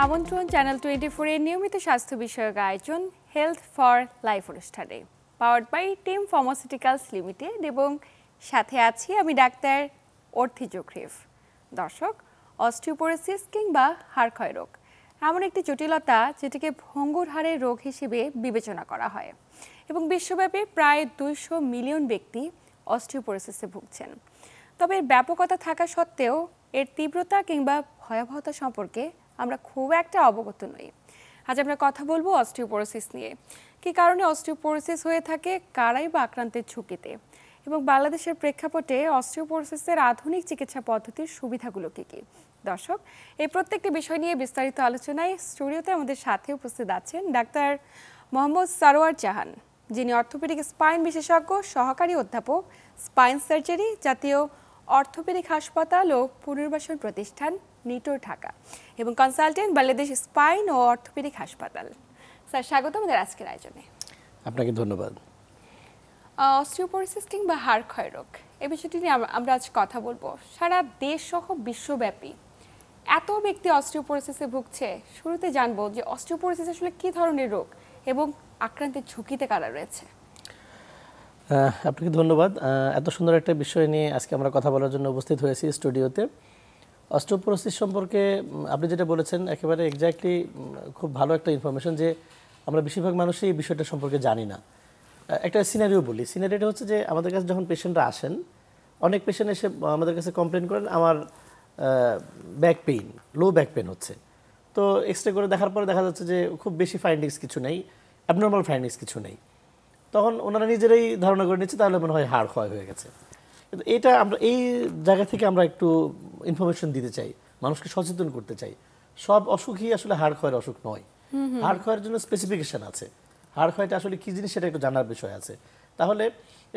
আমন্ত্রণ চ্যানেল 24 এর নিয়মিত স্বাস্থ্য বিষয়ক আয়োজন হেলথ ফর লাইফ অনুষ্ঠানে powered by Team Pharmaceuticals Limited এবং সাথে আছি আমি ডাক্তার অর্থি জোখরিফ। দর্শক, অস্টিওপোরোসিস কিংবা হাড় ক্ষয় রোগ এমন একটি জটিলতা যেটিকে ভঙ্গুর হাড়ের রোগ হিসেবে বিবেচনা করা হয় এবং বিশ্বব্যাপী প্রায় 200 মিলিয়ন ব্যক্তি অস্টিওপোরোসিসে ভুগছেন। তবে এর ব্যাপকতা থাকা সত্ত্বেও এর তীব্রতা কিংবা ভয়াবহতা সম্পর্কে আমরা খুব একটা অবগত নই। আজ আমরা কথা বলবো অস্টিওপোরোসিস নিয়ে। কী কারণে অস্টিওপোরোসিস হয়ে থাকে, কারাই বা আক্রান্তের ঝুঁকিতে, এবং বাংলাদেশের প্রেক্ষাপটে অস্টিওপোরোসিসের আধুনিক চিকিৎসা পদ্ধতির সুবিধাগুলো কী কী। দর্শক, এই প্রত্যেকটি বিষয় নিয়ে বিস্তারিত আলোচনায় স্টুডিওতে আমাদের সাথে উপস্থিত আছেন ডাক্তার মোহাম্মদ সারোয়ার জাহান, যিনি অর্থোপেডিক স্পাইন বিশেষজ্ঞ, সহকারী অধ্যাপক, স্পাইন সার্জারি, জাতীয় অর্থোপেডিক হাসপাতাল ও পুনর্বাসন প্রতিষ্ঠান নিটোর, ঢাকা, এবং কনসালটেন্ট বাংলাদেশ স্পাইন ও অর্থোপেডিক হাসপাতাল। স্যার, স্বাগত আমাদের আজকের আয়োজনে। আপনাকে ধন্যবাদ। অস্টিওপোরোসিস কিংবা হাড় ক্ষয় রোগ এই বিষয়টি নিয়ে আমরা আজ কথা বলবো। সারা দেশ সহ বিশ্বব্যাপী এত ব্যক্তি অস্টিওপোরোসিসে ভুগছে। শুরুতে জানবো যে অস্টিওপোরোসিস আসলে কী ধরনের রোগ এবং আক্রান্তের ঝুঁকিতে কারা রয়েছে। আপনাকে ধন্যবাদ। এত সুন্দর একটা বিষয় নিয়ে আজকে আমরা কথা বলার জন্য উপস্থিত হয়েছি স্টুডিওতে। অস্টিওপোরোসিস সম্পর্কে আপনি যেটা বলেছেন একেবারে এক্স্যাক্টলি খুব ভালো একটা ইনফরমেশন, যে আমরা বেশিরভাগ মানুষই এই বিষয়টা সম্পর্কে জানি না। একটা সিনারিও বলি। সিনারিওটা হচ্ছে যে আমাদের কাছে যখন পেশেন্টরা আসেন, অনেক পেশেন্ট এসে আমাদের কাছে কমপ্লেন করেন আমার back pain, low back pain হচ্ছে। তো এক্সরে করে দেখার পরে দেখা যাচ্ছে যে খুব বেশি ফাইন্ডিংস কিছু নেই, অ্যাবনর্মাল ফাইন্ডিংস কিছু নেই। তখন ওনারা নিজেরাই ধারণা করে নিচ্ছে তাহলে মনে হয় হাড় ক্ষয় হয়ে গেছে। কিন্তু এটা আমরা এই জায়গা থেকে আমরা একটু ইনফরমেশন দিতে চাই, মানুষকে সচেতন করতে চাই। সব অসুখই আসলে হাড় ক্ষয়ের অসুখ নয়। হাড় ক্ষয়ের জন্য স্পেসিফিকেশন আছে। হাড় ক্ষয়টা আসলে কী জিনিস সেটা একটু জানার বিষয় আছে। তাহলে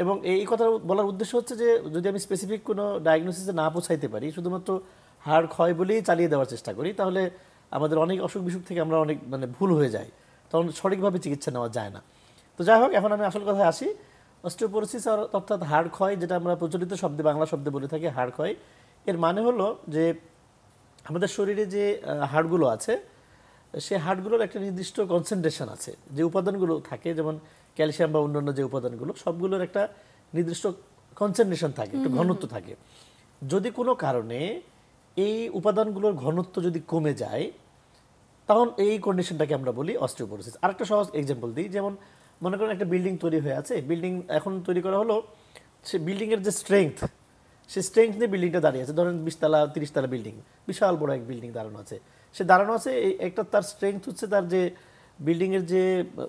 এবং এই কথা বলার উদ্দেশ্য হচ্ছে যে যদি আমি স্পেসিফিক কোনো ডায়াগনোসিসে না পৌঁছাইতে পারি, শুধুমাত্র হাড় ক্ষয় বলেই চালিয়ে দেওয়ার চেষ্টা করি, তাহলে আমাদের অনেক অসুখ বিসুখ থেকে আমরা অনেক ভুল হয়ে যাই, তখন সঠিকভাবে চিকিৎসা নেওয়া যায় না। তো যাই হোক, এখন আমি আসল কথায় আসি। অস্টিওপোরোসিস অর্থাৎ হাড় ক্ষয়, যেটা আমরা প্রচলিত শব্দে বাংলা শব্দে বলে থাকি হাড় ক্ষয়, এর মানে হলো যে আমাদের শরীরে যে হাড়গুলো আছে সে হাড়গুলোর একটা নির্দিষ্ট কনসেন্ট্রেশন আছে। যে উপাদানগুলো থাকে, যেমন ক্যালসিয়াম বা অন্যান্য যে উপাদানগুলো, সবগুলোর একটা নির্দিষ্ট কনসেন্ট্রেশন থাকে, একটু ঘনত্ব থাকে। যদি কোনো কারণে এই উপাদানগুলোর ঘনত্ব যদি কমে যায়, তখন এই কন্ডিশনটাকে আমরা বলি অস্টিওপোরোসিস। আরেকটা সহজ এক্সাম্পল দিই। যেমন মনে করেন একটা বিল্ডিং তৈরি হয়ে আছে, বিল্ডিং এখন তৈরি করা হলো, সে বিল্ডিংয়ের যে স্ট্রেংথ, সেই স্ট্রেংথ নিয়ে বিল্ডিংটা দাঁড়িয়ে আছে। ধরেন 20 তলা 30 তলা বিল্ডিং, বিশাল বড় এক বিল্ডিং দাঁড়ানো আছে। সে দাঁড়ানো আছে, একটা তার স্ট্রেংথ হচ্ছে তার যে বিল্ডিংয়ের যে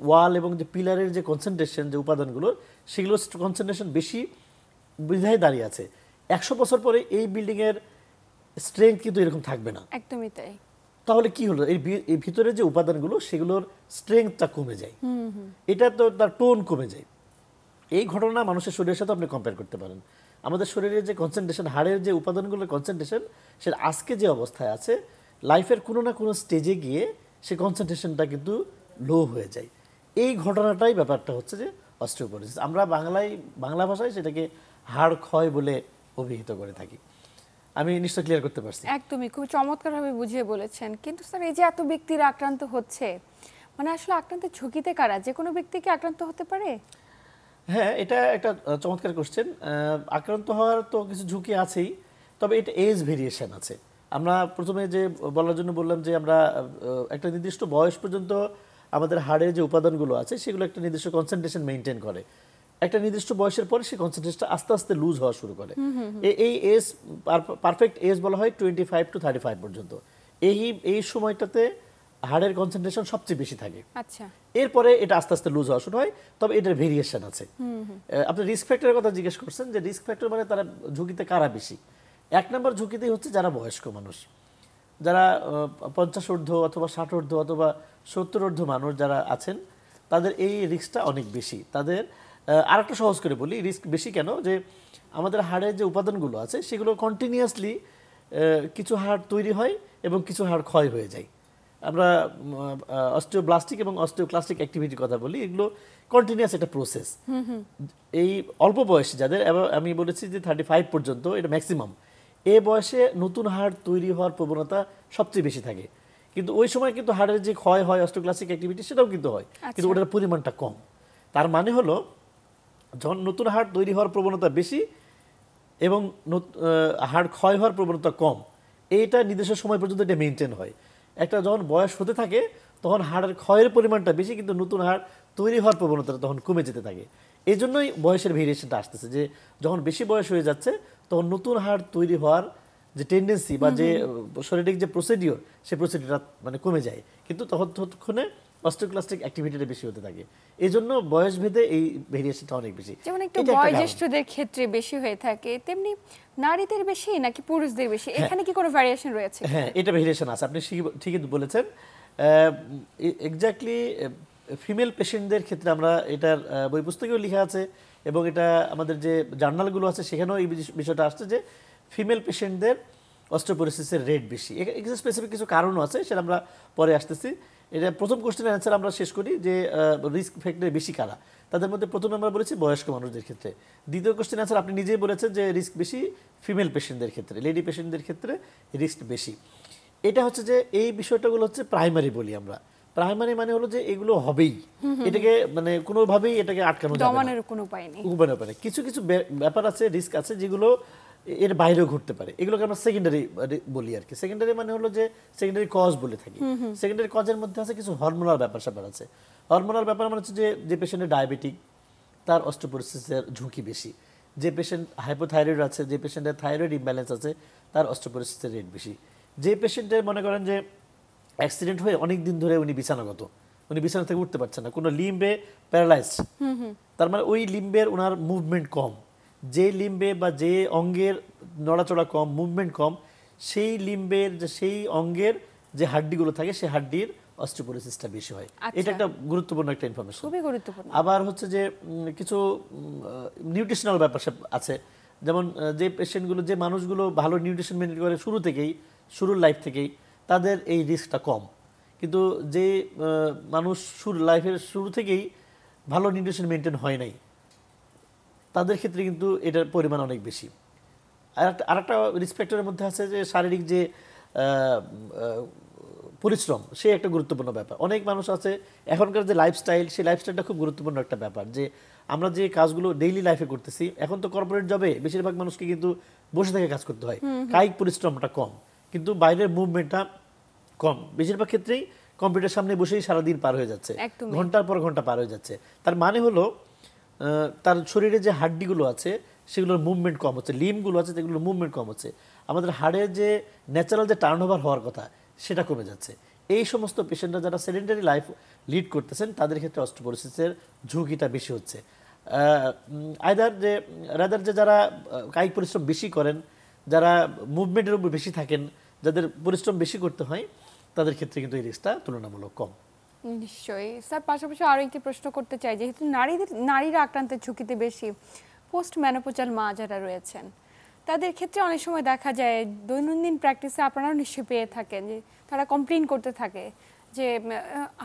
ওয়াল এবং যে পিলারের যে কনসেন্ট্রেশন, যে উপাদানগুলো, সেগুলোর কনসেন্ট্রেশন বেশি বিধায় দাঁড়িয়ে আছে। 100 বছর পরে এই বিল্ডিংয়ের স্ট্রেংথ কিন্তু এরকম থাকবে না। একদমই তাই। তাহলে কি হলো, এই ভিতরে যে উপাদানগুলো সেগুলোর স্ট্রেংথটা কমে যায়, এটা তো তার টোন কমে যায়। এই ঘটনা মানুষের শরীরের সাথে আপনি কম্পেয়ার করতে পারেন। আমাদের শরীরের যে কনসেন্ট্রেশন, হাড়ের যে উপাদানগুলোর কনসেন্ট্রেশন, সে আজকে যে অবস্থায় আছে, লাইফের কোনো না কোনো স্টেজে গিয়ে সে কনসেন্ট্রেশনটা কিন্তু লো হয়ে যায়। এই ঘটনাটাই ব্যাপারটা হচ্ছে যে অস্টিওপোরোসিস। আমরা বাংলা ভাষায় সেটাকে হাড় ক্ষয় বলে অভিহিত করে থাকি। আমি নিশ্চয় ক্লিয়ার করতে পারছি? একদমই, খুব চমৎকারভাবে বুঝিয়ে বলেছেন। কিন্তু স্যার, এই যে এত ব্যক্তিরা আক্রান্ত হচ্ছে, মানে আসলে আক্রান্তের ঝুঁকিতে কারা? যে কোনো ব্যক্তি কি আক্রান্ত হতে পারে? হ্যাঁ, এটা একটা চমৎকার কোশ্চেন। আক্রান্ত হওয়ার তো কিছু ঝুঁকি আছেই, তবে এটা এজ ভেরিয়েশন আছে। আমরা প্রথমে যে বলার জন্য বললাম যে আমরা একটা নির্দিষ্ট বয়স পর্যন্ত আমাদের হাড়ের যে উপাদানগুলো আছে সেগুলো একটা নির্দিষ্ট কনসেন্ট্রেশন মেনটেন করে। একটা নির্দিষ্ট বয়সের পরে সেই কনসেন্ট্রেশনটা আস্তে আস্তে লুজ হওয়া শুরু করে। এই এজ পারফেক্ট এজ বলা হয় 25 to 35 পর্যন্ত। এই সময়টাতে হাড়ের কনসেন্ট্রেশন সবচেয়ে বেশি থাকে। আচ্ছা, এরপরে এটা আস্তে আস্তে লুজ হওয়া শুরু হয়। তবে এটার ভেরিয়েশন আছে। আপনি রিস্ক ফ্যাক্টরের কথা জিজ্ঞেস করছেন, যে রিস্ক ফ্যাক্টর মানে তারা ঝুঁকিতে কারা বেশি। 1 নম্বর ঝুঁকিতেই হচ্ছে যারা বয়স্ক মানুষ, যারা 50 ঊর্ধ্ব অথবা 60 ঊর্ধ্ব অথবা 70 ঊর্ধ্ব মানুষ যারা আছেন, তাদের এই রিস্কটা অনেক বেশি। তাদের আরেকটা সহজ করে বলি, রিস্ক বেশি কেন, যে আমাদের হাড়ের যে উপাদানগুলো আছে সেগুলো কন্টিনিউয়াসলি কিছু হাড় তৈরি হয় এবং কিছু হাড় ক্ষয় হয়ে যায়। আমরা অস্টিওব্লাস্টিক এবং অস্টিওক্লাস্টিক অ্যাক্টিভিটির কথা বলি, এগুলো কন্টিনিউয়াস একটা প্রসেস। এই অল্প বয়সে যাদের, আমি বলেছি যে 35 পর্যন্ত, এটা ম্যাক্সিমাম, এ বয়সে নতুন হাড় তৈরি হওয়ার প্রবণতা সবচেয়ে বেশি থাকে। কিন্তু ওই সময় কিন্তু হাড়ের যে ক্ষয় হয় অস্টোক্লাস্টিক অ্যাক্টিভিটি সেটাও কিন্তু হয়, কিন্তু ওটার পরিমাণটা কম। তার মানে হলো যখন নতুন হাড় তৈরি হওয়ার প্রবণতা বেশি এবং হাড় ক্ষয় হওয়ার প্রবণতা কম, এইটা নির্দিষ্ট সময় পর্যন্ত এটা মেনটেন হয়। একটা যখন বয়স হতে থাকে তখন হাড়ের ক্ষয়ের পরিমাণটা বেশি, কিন্তু নতুন হাড় তৈরি হওয়ার প্রবণতাটা তখন কমে যেতে থাকে। এই জন্যই বয়সের ভেরিয়েশনটা আসতেছে, যে যখন বেশি বয়স হয়ে যাচ্ছে তখন নতুন হাড় তৈরি হওয়ার যে টেন্ডেন্সি বা যে শারীরিক যে প্রসিডিওর, সেই প্রসিডিওরটা মানে কমে যায়, কিন্তু ততক্ষণে অস্টিওক্লাস্টিক অ্যাক্টিভিটিটা বেশি হতে থাকে। এই জন্য বয়স ভেদে এই ভেরিয়েশনটা অনেক বেশি। যেমন একটু বয়োজ্যেষ্ঠদের ক্ষেত্রে বেশি হয়ে থাকে, তেমনি নারীদের বেশি নাকি পুরুষদের বেশি, এখানে কি কোনো ভ্যারিয়েশন রয়েছে? হ্যাঁ, এটা ভেরিয়েশন আছে, আপনি ঠিকই বলেছেন। এক্স্যাক্টলি ফিমেল পেশেন্টদের ক্ষেত্রে আমরা এটার বই পুস্তকেও লেখা আছে, এবং এটা আমাদের যে জার্নালগুলো আছে সেখানেও এই বিষয়টা আসছে যে ফিমেল পেশেন্টদের অস্টিওপোরোসিসের রেট বেশি। এখানে স্পেসিফিক কিছু কারণও আছে, সেটা আমরা পরে আসতেছি। এটা প্রথম কোশ্চেনের অ্যান্সার আমরা শেষ করি যে রিস্ক ফ্যাক্টর বেশি কারা। তাদের মধ্যে প্রথমে আমরা বলেছি বয়স্ক মানুষদের ক্ষেত্রে। দ্বিতীয় কোশ্চেন অ্যান্সার আপনি নিজেই বলেছেন যে রিস্ক বেশি ফিমেল পেশেন্টদের ক্ষেত্রে, লেডি পেশেন্টদের ক্ষেত্রে রিস্ক বেশি। এটা হচ্ছে যে এই বিষয়টাগুলো হচ্ছে প্রাইমারি বলি আমরা। প্রাইমারি মানে হলো যে এগুলো হবেই, এটাকে মানে কোনোভাবেই এটাকে আটকানো যাবে না, দমনের কোনো উপায় নেই। কিছু কিছু ব্যাপার আছে, রিস্ক আছে যেগুলো এর বাইরেও ঘটতে পারে, এগুলোকে আমরা সেকেন্ডারি বলি আর কি। সেকেন্ডারি মানে হলো যে সেকেন্ডারি কজ বলে থাকি। সেকেন্ডারি কজের মধ্যে আছে কিছু হরমোনাল ব্যাপার স্যাপার আছে। হরমোনাল ব্যাপার মানে হচ্ছে যে পেশেন্টের ডায়াবেটিক, তার অস্টিওপোরোসিসের ঝুঁকি বেশি। যে পেশেন্ট হাইপোথাইরয়েড আছে, যে পেশেন্টের থাইরয়েড ইমব্যালেন্স আছে, তার অস্টিওপোরোসিসের রেট বেশি। যে পেশেন্টের মনে করেন যে অ্যাক্সিডেন্ট হয়ে অনেক দিন ধরে উনি বিছানাগত, উনি বিছানা থেকে উঠতে পারছেন না, কোনো লিম্বে প্যারালাইজড, তার মানে ওই লিম্বের ওনার মুভমেন্ট কম। যে লিম্বে বা যে অঙ্গের নড়াচড়া কম, মুভমেন্ট কম, সেই লিম্বের সেই অঙ্গের যে হাড্ডিগুলো থাকে সেই হাড্ডির অস্টিওপোরোসিসটা বেশি হয়। এটা একটা গুরুত্বপূর্ণ একটা ইনফরমেশন, খুবই গুরুত্বপূর্ণ। আবার হচ্ছে যে কিছু নিউট্রিশনাল ব্যাপার আছে, যেমন যে পেশেন্টগুলো, যে মানুষগুলো ভালো নিউট্রিশন মেনটেন করে শুরুর লাইফ থেকেই, তাদের এই রিস্কটা কম। কিন্তু যে মানুষ লাইফের শুরু থেকেই ভালো নিউট্রিশন মেনটেন হয় নাই, তাদের ক্ষেত্রে কিন্তু এটার পরিমাণ অনেক বেশি। আর একটা রিস্ক ফ্যাক্টরের মধ্যে আছে যে শারীরিক যে পরিশ্রম, সে একটা গুরুত্বপূর্ণ ব্যাপার। অনেক মানুষ আছে এখনকার যে লাইফস্টাইল, সেই লাইফস্টাইলটা খুব গুরুত্বপূর্ণ একটা ব্যাপার, যে আমরা যে কাজগুলো ডেইলি লাইফে করতেছি, এখন তো কর্পোরেট জবে বেশিরভাগ মানুষকে কিন্তু বসে থেকে কাজ করতে হয়, কায়িক পরিশ্রমটা কম, কিন্তু বাইরের মুভমেন্টটা কম। বেশিরভাগ ক্ষেত্রেই কম্পিউটার সামনে বসেই সারাদিন পার হয়ে যাচ্ছে, ঘন্টার পর ঘন্টা পার হয়ে যাচ্ছে। তার মানে হলো তার শরীরে যে হাড্ডিগুলো আছে সেগুলোর মুভমেন্ট কম হচ্ছে, লিম্বগুলো আছে যেগুলোর মুভমেন্ট কম হচ্ছে, আমাদের হাড়ের যে ন্যাচারাল যে টার্নওভার হওয়ার কথা সেটা কমে যাচ্ছে। এই সমস্ত পেশেন্টরা যারা সেডেন্টারি লাইফ লিড করতেছেন, তাদের ক্ষেত্রে অস্টিওপোরোসিসের ঝুঁকিটা বেশি হচ্ছে। রাদার যে যারা কায়িক পরিশ্রম বেশি করেন, যারা মুভমেন্টের উপর বেশি থাকেন, যাদের পরিশ্রম বেশি করতে হয়, তাদের ক্ষেত্রে কিন্তু এই রিস্কটা তুলনামূলক কম। নিশ্চয়ই স্যার। পাশাপাশি আরো একটি প্রশ্ন করতে চাই, যেহেতু নারীরা আক্রান্তের ঝুঁকিতে বেশি, পোস্ট ম্যানোপজাল মা যারা রয়েছেন, তাদের ক্ষেত্রে অনেক সময় দেখা যায় দৈনন্দিন প্র্যাকটিসে আপনারাও নিশ্চয়ই পেয়ে থাকেন যে তারা কমপ্লেইন করতে থাকে যে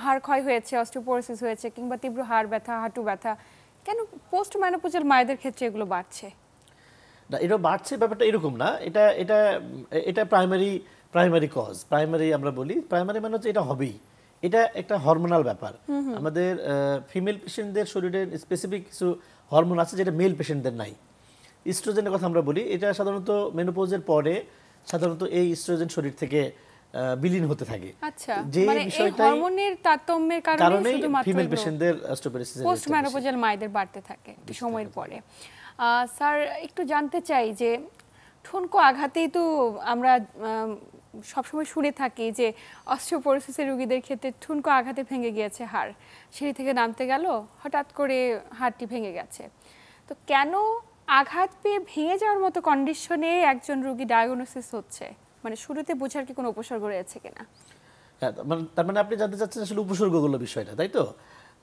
হাড় ক্ষয় হয়েছে, অস্টিওপোরোসিস হয়েছে, কিংবা তীব্র হাড় ব্যথা, হাঁটু ব্যথা। কেন পোস্ট ম্যানোপজাল মায়েদের ক্ষেত্রে এগুলো বাড়ছে? না, এটা বাড়ছে ব্যাপারটা এরকম না। এটা এটা এটা প্রাইমারি কজ, প্রাইমারি আমরা বলি। প্রাইমারি মানে হচ্ছে এটা হবেই, এটা একটা হরমোনাল ব্যাপার। আমাদের ফিমেল পেশেন্টদের শরীরে স্পেসিফিক কিছু হরমোন আছে যেটা মেল পেশেন্টদের নাই। ইস্ট্রোজেনের কথা আমরা বলি, এটা সাধারণত মেনোপজের পরে সাধারণত এই ইস্ট্রোজেন শরীর থেকে বিলীন হতে থাকে। আচ্ছা, যে মানে এই বিষয়টাই হরমোনের তারতম্যের কারণে শুধুমাত্র ফিমেল পেশেন্টদের অস্টিওপোরোসিস পোস্ট ম্যানোপজাল মায়েদের বাড়তে থাকে সময়ের পরে। স্যার, একটু জানতে চাই যে ঠুনকো আঘাতেই তো আমরা সবসময় শুনে থাকি যে অস্টিওপোরোসিসের রোগীদের ক্ষেত্রে ঠুনকো আঘাতে ভেঙে গিয়েছে হাড়, সিঁড়ি থেকে নামতে গেল হঠাৎ করে হাড়টি ভেঙে গেছে। তো কেন আঘাত পেয়ে ভেঙে যাওয়ার মতো কন্ডিশনে একজন রোগী ডায়াগনোসিস হচ্ছে, মানে শুরুতে বোঝার কি কোনো উপসর্গ রয়েছে কিনা? হ্যাঁ, তার মানে আপনি জানতে চাচ্ছেন আসলে উপসর্গগুলো বিষয়টা, তাই তো?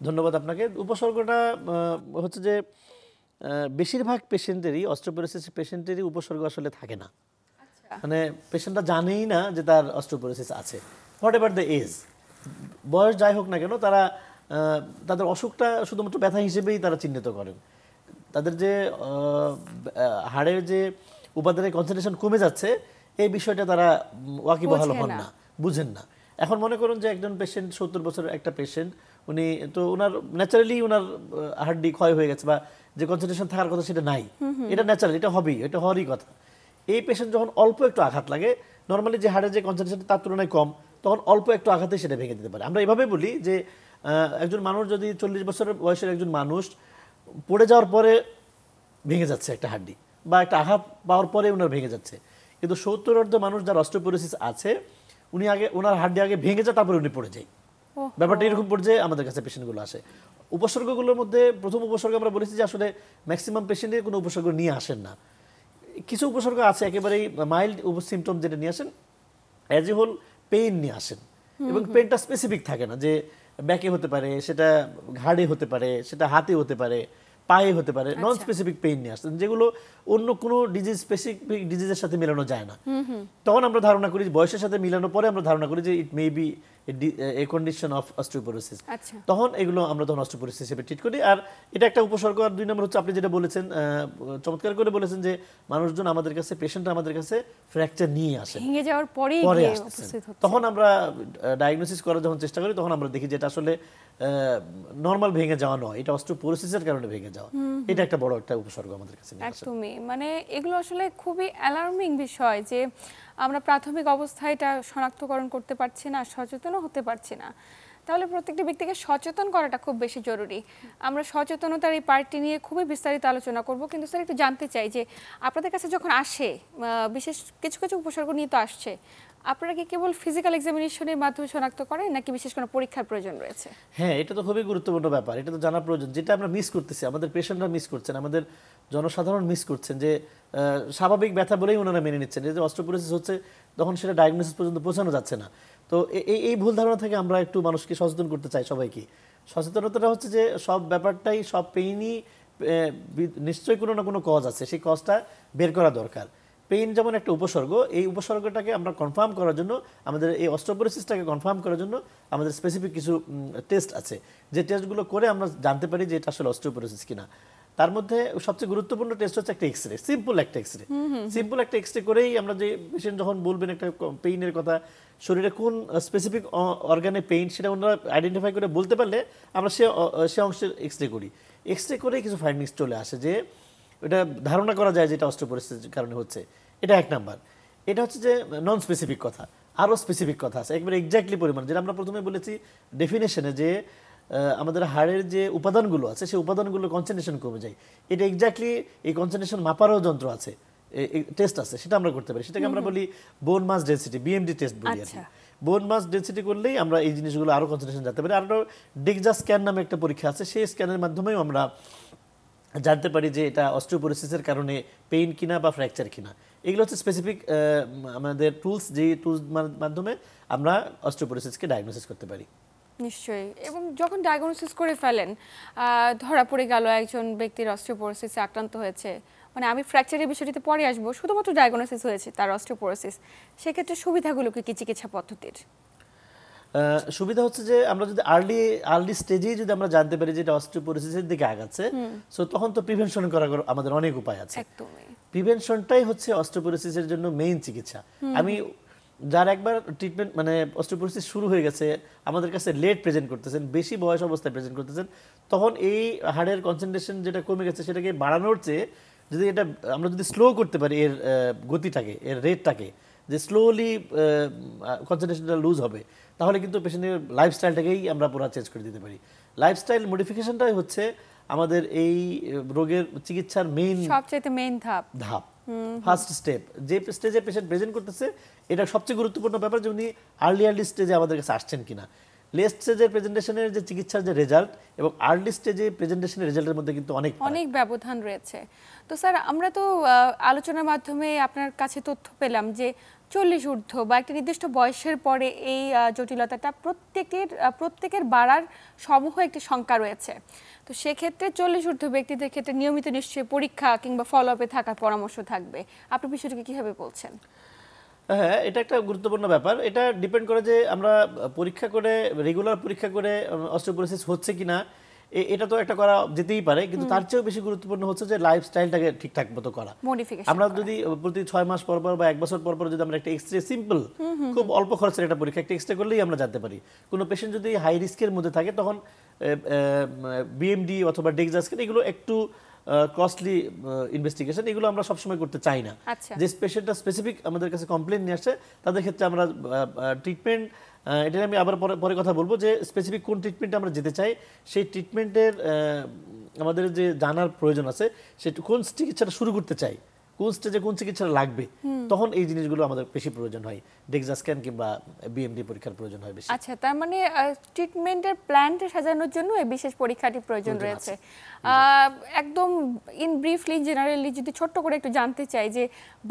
ধন্যবাদ আপনাকে। উপসর্গটা হচ্ছে যে বেশিরভাগ পেশেন্টেরই, অস্টিওপোরোসিস পেশেন্টেরই উপসর্গ আসলে থাকে না। মানে পেশেন্টরা জানেই না যে তার অস্টিওপোরোসিস আছে, হোয়াট এভার দ্য এজ, বয়স যাই হোক না কেন, তারা তাদের অসুখটা শুধুমাত্র ব্যথা হিসেবেই তারা চিহ্নিত করেন। তাদের যে হাড়ের যে উপাদানের কনসেন্ট্রেশন কমে যাচ্ছে, এই বিষয়টা তারা ওয়াকিবহাল হন না, বুঝেন না। এখন মনে করুন যে একজন পেশেন্ট 70 বছরের একটা পেশেন্ট, উনি তো ওনার ন্যাচারালি ওনার হাড্ডি ক্ষয় হয়ে গেছে বা যে কনসেন্ট্রেশন থাকার কথা সেটা নাই, এটা ন্যাচারাল, এটা হবেই, এটা হওয়ারই কথা। এই পেশেন্ট যখন অল্প একটু আঘাত লাগে, নর্মালি যে হাড়ের যে কনসেন্ট্রেশন তার তুলনায় কম, তখন অল্প একটু আঘাতে সেটা ভেঙে দিতে পারে। আমরা এভাবে বলি যে একজন মানুষ যদি 40 বছরের বয়সের একজন মানুষ পড়ে যাওয়ার পরে ভেঙে যাচ্ছে একটা হাড্ডি বা একটা আঘাত পাওয়ার পরে ওনার ভেঙে যাচ্ছে, কিন্তু 70 মানুষ যার অস্টিওপোরোসিস আছে, উনি আগে ওনার হাড্ডি আগে ভেঙে যায়, তারপরে উনি পড়ে যায়। ব্যাপারটা এরকম পর্যায়ে আমাদের কাছে পেশেন্টগুলো আসে। উপসর্গগুলোর মধ্যে প্রথম উপসর্গ আমরা বলেছি যে আসলে ম্যাক্সিমাম পেশেন্টের কোনো উপসর্গ নিয়ে আসেন না। কিছু উপসর্গ আছে একেবারেই মাইল্ড সিমটম যেটা নিয়ে আসেন, অ্যাজ এ হোল পেইন নিয়ে আসেন, এবং পেইনটা স্পেসিফিক থাকে না, যে ব্যাকে হতে পারে, সেটা ঘাড়ে হতে পারে, সেটা হাতে হতে পারে, পায়ে হতে পারে, নন স্পেসিফিক পেইন নিয়ে আসছেন, যেগুলো অন্য কোনো ডিজিজ স্পেসিফিক ডিজিজের সাথে মেলানো যায় না। তখন আমরা ধারণা করি, বয়সের সাথে মিলানোর পরে আমরা ধারণা করি যে it may be a condition of osteoporosis. তখন এগুলো আমরা তখন অস্টিওপোরোসিস হিসেবে ট্রিট করি। আর এটা একটা উপসর্গ। আর 2 নম্বর হচ্ছে আপনি যেটা বলেছেন, চমৎকার করে বলেছেন যে মানুষজন আমাদের কাছে, পেশেন্ট আমাদের কাছে ফ্র্যাকচার নিয়ে আসে, ভেঙে যাওয়ার পরেই পরে গিয়ে আসতেছেন। উপস্থিত হচ্ছে। তখন আমরা ডায়াগনোসিস করার যখন চেষ্টা করি, তখন আমরা দেখি যে এটা আসলে নরমাল ভেঙে যাওয়া নয়, এটা অস্টিওপোরোসিসের কারণে ভেঙে যাওয়া। এটা একটা বড় একটা উপসর্গ আমাদের কাছে নিয়ে আসে। একদমই, মানে এগুলো আসলে খুবই অ্যালার্মিং বিষয় যে আমরা প্রাথমিক অবস্থায় এটা শনাক্তকরণ করতে পারছি না, সচেতনও হতে পারছি না। তাহলে প্রত্যেকটা ব্যক্তিকে সচেতন করাটা খুব বেশি জরুরি। আমরা সচেতনতার এই পার্টটি নিয়ে খুবই বিস্তারিত আলোচনা করব, কিন্তু স্যার একটু জানতে চাই যে আপনাদের কাছে যখন আসে, বিশেষ কিছু কিছু উপসর্গ নিয়ে তো আসছে, আপনারা কি কেবল ফিজিক্যাল এক্সামিনেশনের মাধ্যমে শনাক্ত করেন নাকি বিশেষ কোনো পরীক্ষার প্রয়োজন রয়েছে? হ্যাঁ, এটা তো খুবই গুরুত্বপূর্ণ ব্যাপার, এটা তো জানা প্রয়োজন। যেটা আমরা মিস করতেছি, আমাদের পেশেন্টরা মিস করছেন, আমাদের জনসাধারণ মিস করছেন, যে স্বাভাবিক ব্যথা বলেই ওনারা মেনে নিচ্ছেন, যে অস্টিওপোরোসিস হচ্ছে, তখন সেটা ডায়াগনোসিস পর্যন্ত পৌঁছানো যাচ্ছে না। তো এই ভুল ধারণা থেকে আমরা একটু মানুষকে সচেতন করতে চাই, সবাইকে। সচেতনতাটা হচ্ছে যে সব ব্যাপারটাই, সব পেইনই নিশ্চয়ই কোনো না কোনো কজ আছে, সেই কজটা বের করা দরকার। পেইন যেমন একটা উপসর্গ, এই উপসর্গটাকে আমরা কনফার্ম করার জন্য, আমাদের এই অস্টিওপোরোসিসটাকে কনফার্ম করার জন্য আমাদের স্পেসিফিক কিছু টেস্ট আছে, যে টেস্টগুলো করে আমরা জানতে পারি যে এটা আসলে অস্টিওপোরোসিস কিনা। তার মধ্যে সবচেয়ে গুরুত্বপূর্ণ টেস্ট হচ্ছে একটা এক্সরে, সিম্পল একটা এক্সরে। সিম্পল একটা এক্সরে করেই আমরা, যে পেশেন্ট যখন বলবেন একটা পেইনের কথা, শরীরে কোন স্পেসিফিক অর্গানে পেইন, সেটা ওনারা আইডেন্টিফাই করে বলতে পারলে আমরা সে অংশের এক্সরে করি। এক্সরে করেই কিছু ফাইন্ডিংস চলে আসে, যে এটা ধারণা করা যায় যে এটা অস্টিওপোরোসিসের কারণে হচ্ছে। এটা এক নাম্বার। এটা হচ্ছে যে নন স্পেসিফিক কথা। আরও স্পেসিফিক কথা আছে, একবারে এক্স্যাক্টলি পরিমাণ, যেটা আমরা প্রথমে বলেছি ডেফিনেশনে, যে আমাদের হাড়ের যে উপাদানগুলো আছে, সেই উপাদানগুলোর কনসেন্ট্রেশন কমে যায়। এটা এক্স্যাক্টলি এই কনসেন্ট্রেশন মাপারও যন্ত্র আছে, টেস্ট আছে, সেটা আমরা করতে পারি। সেটাকে আমরা বলি বোন মাস ডেনসিটি, বিএমডি টেস্ট বলি আর কি। বোন মাস ডেনসিটি করলেই আমরা এই জিনিসগুলো আরও কনসেন্ট্রেশন জানতে পারি। আর ডেক্সা স্ক্যান নামে একটা পরীক্ষা আছে, সেই স্ক্যানের মাধ্যমেও আমরা জানতে পারি যে এটা অস্টিওপোরোসিসের কারণে পেইন কিনা বা ফ্র্যাকচার কিনা। এগুলো হচ্ছে স্পেসিফিক আমাদের টুলস, যে টুলস মাধ্যমে আমরা অস্টিওপোরোসিসকে ডায়াগনোসিস করতে পারি। নিশ্চয়ই। এবং যখন ডায়াগনোসিস করে ফেলেন, ধরা পড়ে গেল একজন ব্যক্তির অস্টিওপোরোসিসে আক্রান্ত হয়েছে, মানে আমি ফ্র্যাকচারের বিষয়টিতে পরে আসবো, শুধুমাত্র ডায়াগনোসিস হয়েছে তার অস্টিওপোরোসিস, সেক্ষেত্রে সুবিধাগুলো কি চিকিৎসা পদ্ধতির? সুবিধা হচ্ছে যে আমরা যদি আর্লি স্টেজেই যদি আমরা জানতে পারি যে এটা অস্টিওপোরোসিসের দিকে আগাচ্ছে, সো তখন তো প্রিভেনশন করার আমাদের অনেক উপায় আছে। একদমই, প্রিভেনশনটাই হচ্ছে অস্টিওপোরোসিসের জন্য মেইন চিকিৎসা। আমি যার একবার ট্রিটমেন্ট, মানে অস্টিওপোরোসিস শুরু হয়ে গেছে, আমাদের কাছে লেট প্রেজেন্ট করতেছেন, বেশি বয়স অবস্থায় প্রেজেন্ট করতেছেন, তখন এই হাড়ের কনসেন্ট্রেশন যেটা কমে গেছে, সেটাকে বাড়ানোর চেয়ে যদি এটা আমরা যদি স্লো করতে পারি, এর গতিটাকে, এর রেটটাকে, যে স্লোলি কনসেন্ট্রেশনটা লুজ হবে, তাহলে কিন্তু পেশেন্টের লাইফস্টাইলটাকেই আমরা পুরো চেঞ্জ করে দিতে পারি। লাইফস্টাইল মডিফিকেশনটাই হচ্ছে আমাদের এই রোগের চিকিৎসার সবচেয়ে মেইন ধাপ, ফার্স্ট স্টেপ। যে স্টেজে পেশেন্ট প্রেজেন্ট করতেছে, এটা সবচেয়ে গুরুত্বপূর্ণ ব্যাপার, যে উনি আর্লি স্টেজে আমাদের কাছে আসছেন কিনা। লেট স্টেজের প্রেজেন্টেশনের যে চিকিৎসার যে রেজাল্ট এবং আর্লি স্টেজে প্রেজেন্টেশনের রেজাল্টের মধ্যে কিন্তু অনেক ব্যবধান রয়েছে। তো স্যার, আমরা তো আলোচনার মাধ্যমে আপনার কাছে তথ্য পেলাম যে 40 ঊর্ধ্ব বা একটা নির্দিষ্ট বয়সের পরে এই জটিলতাটা প্রত্যেকের বাড়ার সমূহ একটি সংখ্যা রয়েছে। তো সেক্ষেত্রে 40 ঊর্ধ্ব ব্যক্তিদের ক্ষেত্রে নিয়মিত নিশ্চয়ই পরীক্ষা কিংবা ফলো আপে থাকার পরামর্শ থাকবে। আপনি বিষয়টাকে কিভাবে বলছেন? হ্যাঁ, এটা একটা গুরুত্বপূর্ণ ব্যাপার। এটা ডিপেন্ড করে যে আমরা পরীক্ষা করে, রেগুলার পরীক্ষা করে অস্টিওপোরোসিস হচ্ছে কিনা, এটা তো একটা করা যেতেই পারে, কিন্তু তার চেয়েও বেশি গুরুত্বপূর্ণ হচ্ছে যে লাইফস্টাইলটাকে ঠিকঠাক মতো করা। মডিফিকেশন আমরা যদি প্রতি 6 মাস পর পর বা 1 বছর পর পর যদি আমরা একটা এক্সরে সিম্পল খুব অল্প খরচের একটা পরীক্ষা একটা এক্সরে করলেই আমরা জানতে পারি। কোনো পেশেন্ট যদি হাই রিস্কের মধ্যে থাকে তখন বিএমডি অথবা ডেক্সা স্ক্যান এগুলো একটু কস্টলি ইনভেস্টিগেশন, এগুলো আমরা সবসময় করতে চাই না। আচ্ছা। যে পেশেন্টটা স্পেসিফিক আমাদের কাছে কমপ্লেন নিয়ে আসে তাদের ক্ষেত্রে আমরা ট্রিটমেন্ট, এটা আমি আবার পরে কথা বলবো যে স্পেসিফিক কোন ট্রিটমেন্টে আমরা যেতে চাই, সেই ট্রিটমেন্টের আমাদের যে জানার প্রয়োজন আছে, সেটা কোন চিকিৎসাটা শুরু করতে চাই, কোন স্টেজে কোন চিকিৎসা লাগবে, তখন এই জিনিসগুলো আমাদের বেশি প্রয়োজন হয়। ডেক্সা স্ক্যান কিংবা বিএমডি পরীক্ষার প্রয়োজন হয় বেশি। আচ্ছা, তার মানে ট্রিটমেন্টের প্ল্যানটা সাজানোর জন্য এই বিশেষ পরীক্ষাটি প্রয়োজন রয়েছে। একদম ইন ব্রিফলি জেনারেলি যদি ছোট্ট করে একটু জানতে চাই যে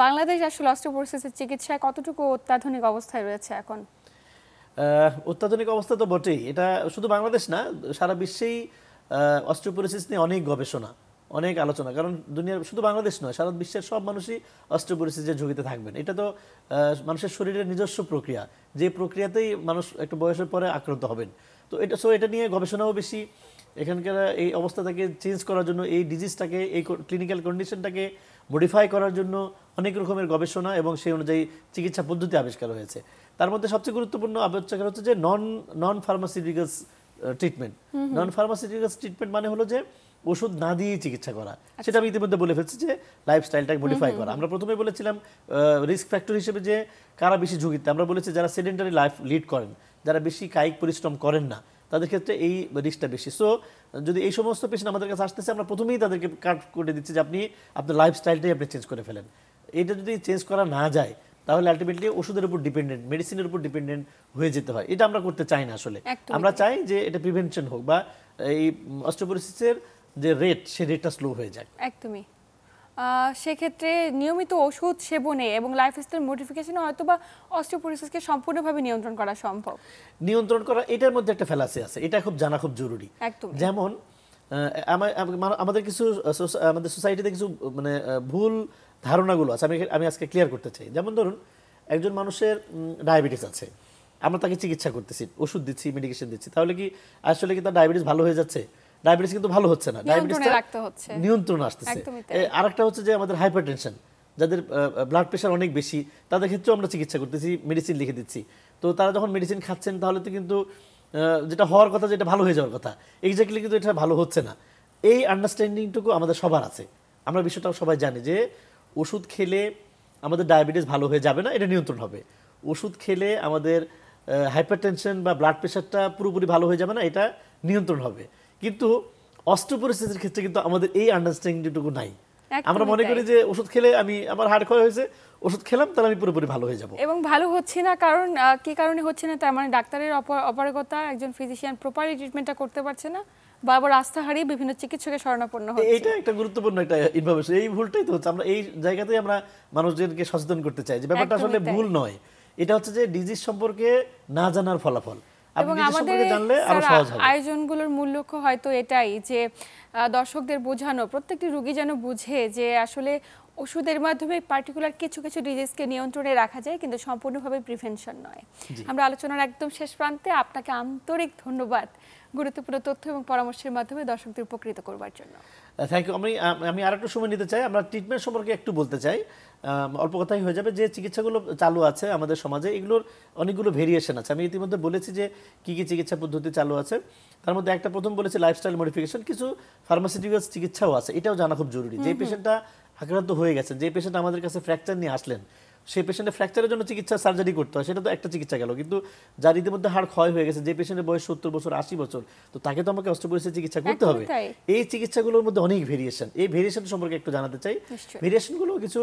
বাংলাদেশ আসলে অস্টিওপোরোসিসের চিকিৎসায় কতটুকু অত্যাধুনিক অবস্থায় রয়েছে এখন? অত্যাধুনিক অবস্থা তো বটেই, এটা শুধু বাংলাদেশ না, সারা বিশ্বেই অস্টিওপোরোসিস নিয়ে অনেক গবেষণা, অনেক আলোচনা। কারণ দুনিয়ার শুধু বাংলাদেশ নয়, সারা বিশ্বের সব মানুষই অস্টিওপোরোসিসের ঝুঁকিতে থাকবেন। এটা তো মানুষের শরীরের নিজস্ব প্রক্রিয়া, যে প্রক্রিয়াতেই মানুষ একটু বয়সের পরে আক্রান্ত হবেন। তো এটা নিয়ে গবেষণাও বেশি। এখানকার এই অবস্থাটাকে চেঞ্জ করার জন্য, এই ডিজিজটাকে, এই ক্লিনিক্যাল কন্ডিশনটাকে মডিফাই করার জন্য অনেক রকমের গবেষণা এবং সেই অনুযায়ী চিকিৎসা পদ্ধতি আবিষ্কার হয়েছে। তার মধ্যে সবচেয়ে গুরুত্বপূর্ণ আবিষ্কার হচ্ছে যে নন ফার্মাসিউটিক্যালস ট্রিটমেন্ট। নন ফার্মাসিউটিক্যালস ট্রিটমেন্ট মানে হলো যে ওষুধ না দিয়েই চিকিৎসা করা। সেটা আমি ইতিমধ্যে বলে ফেলছি যে লাইফস্টাইলটাকে মডিফাই করা। আমরা প্রথমে বলেছিলাম রিস্ক ফ্যাক্টর হিসেবে যে কারা বেশি ঝুঁকিতে, আমরা বলেছি যারা সেডেন্টারি লাইফ লিড করেন, যারা বেশি কায়িক পরিশ্রম করেন না, তাদের ক্ষেত্রে এই রিস্কটা বেশি। সো যদি এই সমস্ত পেশেন্ট আমাদের কাছে আসতেছে, আমরা প্রথমেই তাদেরকে কাট করে দিচ্ছি যে আপনি আপনার লাইফস্টাইলটাই আপনি চেঞ্জ করে ফেলেন। এটা যদি চেঞ্জ করা না যায় তাহলে আলটিমেটলি ওষুধের উপর ডিপেন্ডেন্ট, মেডিসিনের উপর ডিপেন্ডেন্ট হয়ে যেতে হয়। এটা আমরা করতে চাই না আসলে। আমরা চাই যে এটা প্রিভেনশন হোক, বা এই অস্টিওপোরোসিসের যে রেট, সেই রেটটা স্লো হয়ে যায়। একদমই। সেক্ষেত্রে নিয়মিত ওষুধ সেবনে এবং লাইফস্টাইল মডিফিকেশনে হয়তো বা অস্টিওপোরোসিসকে সম্পূর্ণভাবে নিয়ন্ত্রণ করা সম্ভব। নিয়ন্ত্রণ করা, এটার মধ্যে একটা ফ্যালাসি আছে, এটা খুব জানা খুব জরুরি। যেমন আমাদের সোসাইটিতে কিছু মানে ভুল ধারণাগুলো আছে, আমি আজকে ক্লিয়ার করতে চাই। যেমন ধরুন, একজন মানুষের ডায়াবেটিস আছে, আমরা তাকে চিকিৎসা করতেছি, ওষুধ দিচ্ছি, মেডিকেশন দিচ্ছি, তাহলে কি আসলে কি তার ডায়াবেটিস ভালো হয়ে যাচ্ছে? ডায়াবেটিস কিন্তু ভালো হচ্ছে না, ডায়াবেটিসটা নিয়ন্ত্রণ আসতেছে। আরেকটা হচ্ছে যে আমাদের হাইপারটেনশন, যাদের ব্লাড প্রেশার অনেক বেশি, তাদের ক্ষেত্রেও আমরা চিকিৎসা করতেছি, মেডিসিন লিখে দিচ্ছি। তো তারা যখন মেডিসিন খাচ্ছেন তাহলে তো কিন্তু যেটা হওয়ার কথা, যেটা ভালো হয়ে যাওয়ার কথা, এক্স্যাক্টলি কিন্তু এটা ভালো হচ্ছে না। এই আন্ডারস্ট্যান্ডিংটুকু আমাদের সবার আছে। আমরা বিষয়টাও সবাই জানি যে ওষুধ খেলে আমাদের ডায়াবেটিস ভালো হয়ে যাবে না, এটা নিয়ন্ত্রণ হবে। ওষুধ খেলে আমাদের হাইপারটেনশন বা ব্লাড প্রেশারটা পুরোপুরি ভালো হয়ে যাবে না, এটা নিয়ন্ত্রণ হবে। কিন্তু অস্টিওপোরোসিসের ক্ষেত্রে কিন্তু আমাদের এই আন্ডারস্ট্যান্ডিংটুকু নাই। আমরা মনে করি যে ওষুধ খেলে আমার হার্ট ক্ষয় হয়েছে, ওষুধ খেলাম তাহলে আমি পুরোপুরি ভালো হয়ে যাব, এবং ভালো হচ্ছে না। কারণ কি কারণে হচ্ছে না, তার মানে ডাক্তারের অপারগতা, একজন ফিজিশিয়ান প্রপারলি ট্রিটমেন্টটা করতে পারছে না, বারবার আস্থা হারিয়ে বিভিন্ন চিকিৎসকের শরণাপন্ন হচ্ছে। এটা একটা গুরুত্বপূর্ণ একটা ইনফরমেশন। এই ভুলটাই তো হচ্ছে, আমরা এই জায়গাতেই আমরা মানুষজনকে সচেতন করতে চাই যে ব্যাপারটা আসলে ভুল নয়। এটা হচ্ছে যে ডিজিজ সম্পর্কে না জানার ফলাফল। এবং আমাদের আয়োজনগুলোর মূল লক্ষ্য হয়তো এটাই যে দর্শকদের বোঝানো, প্রত্যেকটি রোগী যেন বুঝে যে আসলে ওষুধের মাধ্যমে পার্টিকুলার কিছু কিছু ডিজিজকে নিয়ন্ত্রণে রাখা যায়, কিন্তু সম্পূর্ণভাবে প্রিভেনশন নয়। আমরা আলোচনার একদম শেষ প্রান্তে, আপনাকে আন্তরিক ধন্যবাদ গুরুত্বপূর্ণ তথ্য এবং পরামর্শের মাধ্যমে দর্শকদের উপকৃত করবার জন্য। Thank you. আমি আরেকটু সময় নিতে চাই, আমরা ট্রিটমেন্ট সম্পর্কে একটু বলতে চাই। অল্প কথাই হয়ে যাবে। যে চিকিৎসাগুলো চালু আছে আমাদের সমাজে, এগুলোর অনেকগুলো ভেরিয়েশন আছে। আমি ইতিমধ্যে বলেছি যে কি কি চিকিৎসা পদ্ধতি চালু আছে। তার মধ্যে একটা প্রথম বলেছি লাইফস্টাইল মডিফিকেশন, কিছু ফার্মাসিউটিক্যালস চিকিৎসাও আছে। এটাও জানা খুব জরুরি। যে পেশেন্টটা আক্রান্ত হয়ে গেছে, যে পেশেন্ট আমাদের কাছে ফ্র্যাকচার নিয়ে আসলেন, সেই পেশেন্টের ফ্র্যাকচারের জন্য চিকিৎসা সার্জারি করতে হয়, সেটা তো একটা চিকিৎসা গেল। কিন্তু যার ইতিমধ্যে হাড় ক্ষয় হয়ে গেছে, যে পেশেন্টের বয়স 70 বছর 80 বছর, তো তাকে তো আমাকে অস্টিওপোরোসিস চিকিৎসা করতে হবে। এই চিকিৎসাগুলোর মধ্যে অনেক ভেরিয়েশন, এই ভেরিয়েশন সম্পর্কে একটু জানাতে চাই। ভেরিয়েশনগুলো কিছু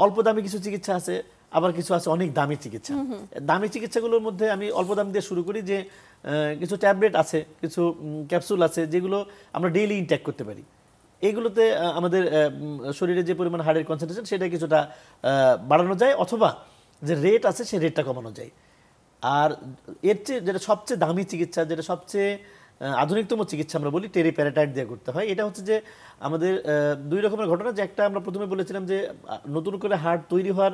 অল্প দামি কিছু চিকিৎসা আছে, আবার কিছু আছে অনেক দামি চিকিৎসা। দামি চিকিৎসাগুলোর মধ্যে আমি অল্প দাম দিয়ে শুরু করি। যে কিছু ট্যাবলেট আছে, কিছু ক্যাপসুল আছে, যেগুলো আমরা ডেইলি ইনটেক করতে পারি। এগুলোতে আমাদের শরীরে যে পরিমাণ হাড়ের কনসেন্ট্রেশন, সেটা কিছুটা বাড়ানো যায়, অথবা যে রেট আছে সেই রেটটা কমানো যায়। আর এর চেয়ে যেটা সবচেয়ে দামি চিকিৎসা, যেটা সবচেয়ে আধুনিকতম চিকিৎসা আমরা বলি, টেরিপ্যারাটাইড দিয়ে করতে হয়। এটা হচ্ছে যে আমাদের দুই রকমের ঘটনা। যে একটা আমরা প্রথমে বলেছিলাম যে নতুন করে হাড় তৈরি হওয়ার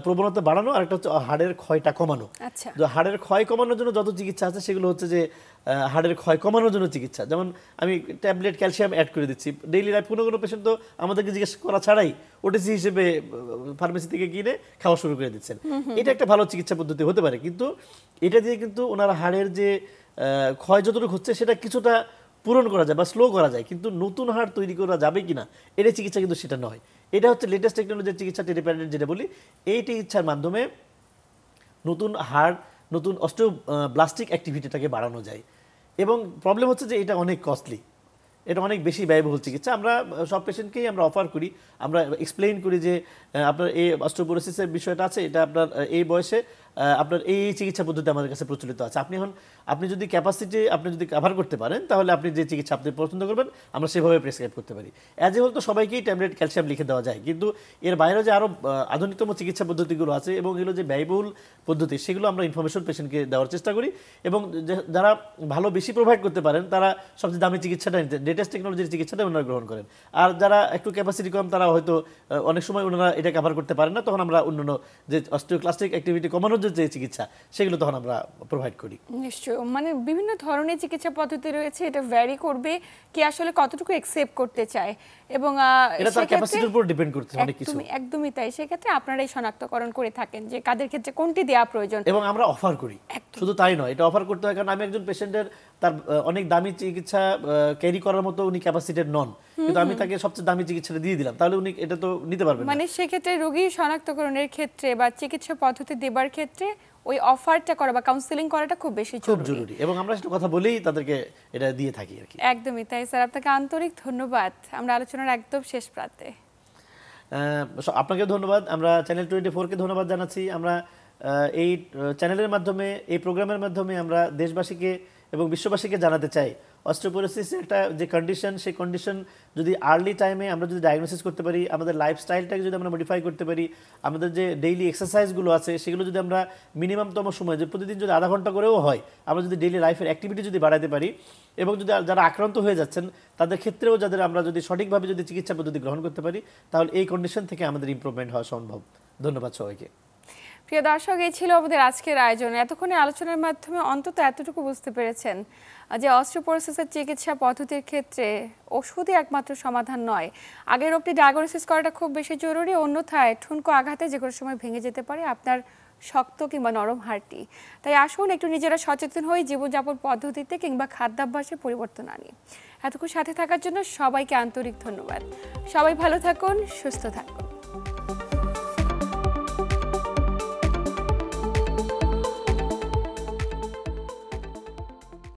প্রবণতা বাড়ানো, আর একটা হচ্ছে হাড়ের ক্ষয়টা কমানো। আচ্ছা। তো হাড়ের ক্ষয় কমানোর জন্য যত চিকিৎসা আছে সেগুলো হচ্ছে যে হাড়ের ক্ষয় কমানোর জন্য চিকিৎসা, যেমন আমি ট্যাবলেট ক্যালসিয়াম অ্যাড করে দিচ্ছি ডেইলি লাইফ। কোনো কোনো পেশেন্ট তো আমাদেরকে জিজ্ঞেস করা ছাড়াই ওটিসি হিসেবে ফার্মেসি থেকে কিনে খাওয়া শুরু করে দিচ্ছেন। এটা একটা ভালো চিকিৎসা পদ্ধতি হতে পারে, কিন্তু এটা দিয়ে কিন্তু ওনার হাড়ের যে ক্ষয় যতটুকু হচ্ছে সেটা কিছুটা পূরণ করা যায় বা স্লো করা যায়, কিন্তু নতুন হাড় তৈরি করা যাবে কিনা এটা চিকিৎসা কিন্তু সেটা নয়। এটা হচ্ছে লেটেস্ট টেকনোলজির চিকিৎসা, টেরিপ্যারেন্ট যেটা বলি। এই চিকিৎসার মাধ্যমে নতুন হাড়, নতুন অস্টিওব্লাস্টিক অ্যাক্টিভিটিটাকে বাড়ানো যায়। এবং প্রবলেম হচ্ছে যে এটা অনেক কস্টলি, এটা অনেক বেশি ব্যয়বহুল চিকিৎসা। আমরা সব পেশেন্টকেই আমরা অফার করি, আমরা এক্সপ্লেইন করি যে আপনার এই অস্টিওপোরোসিসের বিষয়টা আছে, এটা আপনার এই বয়সে আপনার এই চিকিৎসা পদ্ধতি আমাদের কাছে প্রচলিত আছে। আপনি যদি ক্যাপাসিটি আপনি যদি কভার করতে পারেন তাহলে আপনি যে চিকিৎসা আপনি পছন্দ করবেন আমরা সেভাবে প্রেসক্রাইব করতে পারি। অ্যাজ এ হোল তো সবাইকেই ট্যাবলেট ক্যালসিয়াম লিখে দেওয়া যায়, কিন্তু এর বাইরেও যে আরও আধুনিকতম চিকিৎসা পদ্ধতিগুলো আছে এবং এগুলো যে ব্যয়বহুল পদ্ধতি সেগুলো আমরা ইনফরমেশন পেশেন্টকে দেওয়ার চেষ্টা করি। এবং যারা ভালো বেশি প্রোভাইড করতে পারেন তারা সবচেয়ে দামি চিকিৎসাটা লেটেস্ট টেকনোলজির চিকিৎসাটা ওনারা গ্রহণ করেন। আর যারা একটু ক্যাপাসিটি কম তারা হয়তো অনেক সময় ওনারা এটা কভার করতে পারেন না, তখন আমরা অন্যান্য যে অস্টিওক্লাস্টিক অ্যাক্টিভিটি কমানোর যে চিকিৎসা সেগুলো তখন আমরা প্রোভাইড করি। নিশ্চয়, মানে বিভিন্ন ধরনের চিকিৎসা পদ্ধতি রয়েছে, এটা ভ্যারি করবে কি আসলে কতটুকু অ্যাকসেপ্ট করতে চায় এবং এটা তার ক্যাপাসিটির উপর ডিপেন্ড করতে অনেক কিছু। একদমই তাই। সেক্ষেত্রে আপনারাই শনাক্তকরণ করে থাকেন যে কাদের ক্ষেত্রে কোনটি দেওয়া প্রয়োজন, এবং আমরা অফার করি। শুধু তাই নয়, এটা অফার করতে হয় কারণ আমি একজন পেশেন্টের তার অনেক দামি চিকিৎসা ক্যারি করার মতো উনি ক্যাপাসিটেড নন, কিন্তু আমি তাকে সবচেয়ে দামি চিকিৎসাটা দিয়ে দিলাম, তাহলে উনি এটা তো নিতে পারবেন না। মানে সেক্ষেত্রে রোগী শনাক্তকরণের ক্ষেত্রে বা চিকিৎসা পদ্ধতি দেবার ক্ষেত্রে ওই অফারটা করা বা কাউন্সেলিং করাটা খুব বেশি জরুরি এবং আমরা সেটা কথা বলেই তাদেরকে এটা দিয়ে থাকি আর কি। একদমই তাই স্যার, আপনাকে আন্তরিক ধন্যবাদ। আমরা আলোচনার একদম শেষ প্রান্তে। আপনাকে ধন্যবাদ। আমরা চ্যানেল 24-কে ধন্যবাদ জানাচ্ছি। আমরা এই চ্যানেলের মাধ্যমে, এই প্রোগ্রামের মাধ্যমে আমরা দেশবাসীকে এবং বিশ্ববাসীকে জানাতে চাই অস্টিওপোরোসিস একটা যে কন্ডিশন, সেই কন্ডিশন যদি আর্লি টাইমে আমরা যদি ডায়াগনোসিস করতে পারি, আমাদের লাইফস্টাইলটাকে যদি আমরা মডিফাই করতে পারি, আমাদের যে ডেইলি এক্সারসাইজগুলো আছে সেগুলো যদি আমরা মিনিমামতম সময়, যে প্রতিদিন যদি আধা ঘন্টা করেও হয়, আমরা যদি ডেইলি লাইফের অ্যাক্টিভিটি যদি বাড়াতে পারি, এবং যদি যারা আক্রান্ত হয়ে যাচ্ছেন তাদের ক্ষেত্রেও যাদের আমরা যদি সঠিকভাবে যদি চিকিৎসা পদ্ধতি গ্রহণ করতে পারি, তাহলে এই কন্ডিশন থেকে আমাদের ইমপ্রুভমেন্ট হওয়া সম্ভব। ধন্যবাদ সবাইকে। প্রিয় দর্শক, এই ছিল আমাদের আজকের আয়োজন। এতক্ষণে আলোচনার মাধ্যমে অন্তত এতটুকু বুঝতে পেরেছেন যে অস্টিওপোরোসিসের চিকিৎসা পদ্ধতির ক্ষেত্রে ওষুধই একমাত্র সমাধান নয়। আগের রোগটি ডায়াগনোসিস করাটা খুব বেশি জরুরি, অন্যথায় ঠুনকো আঘাতে যে কোনো সময় ভেঙে যেতে পারে আপনার শক্ত কিংবা নরম হাড়টি। তাই আসুন একটু নিজেরা সচেতন হই জীবনযাপন পদ্ধতিতে কিংবা খাদ্যাভ্যাসে পরিবর্তন আনি। এতক্ষণ সাথে থাকার জন্য সবাইকে আন্তরিক ধন্যবাদ। সবাই ভালো থাকুন, সুস্থ থাকুন।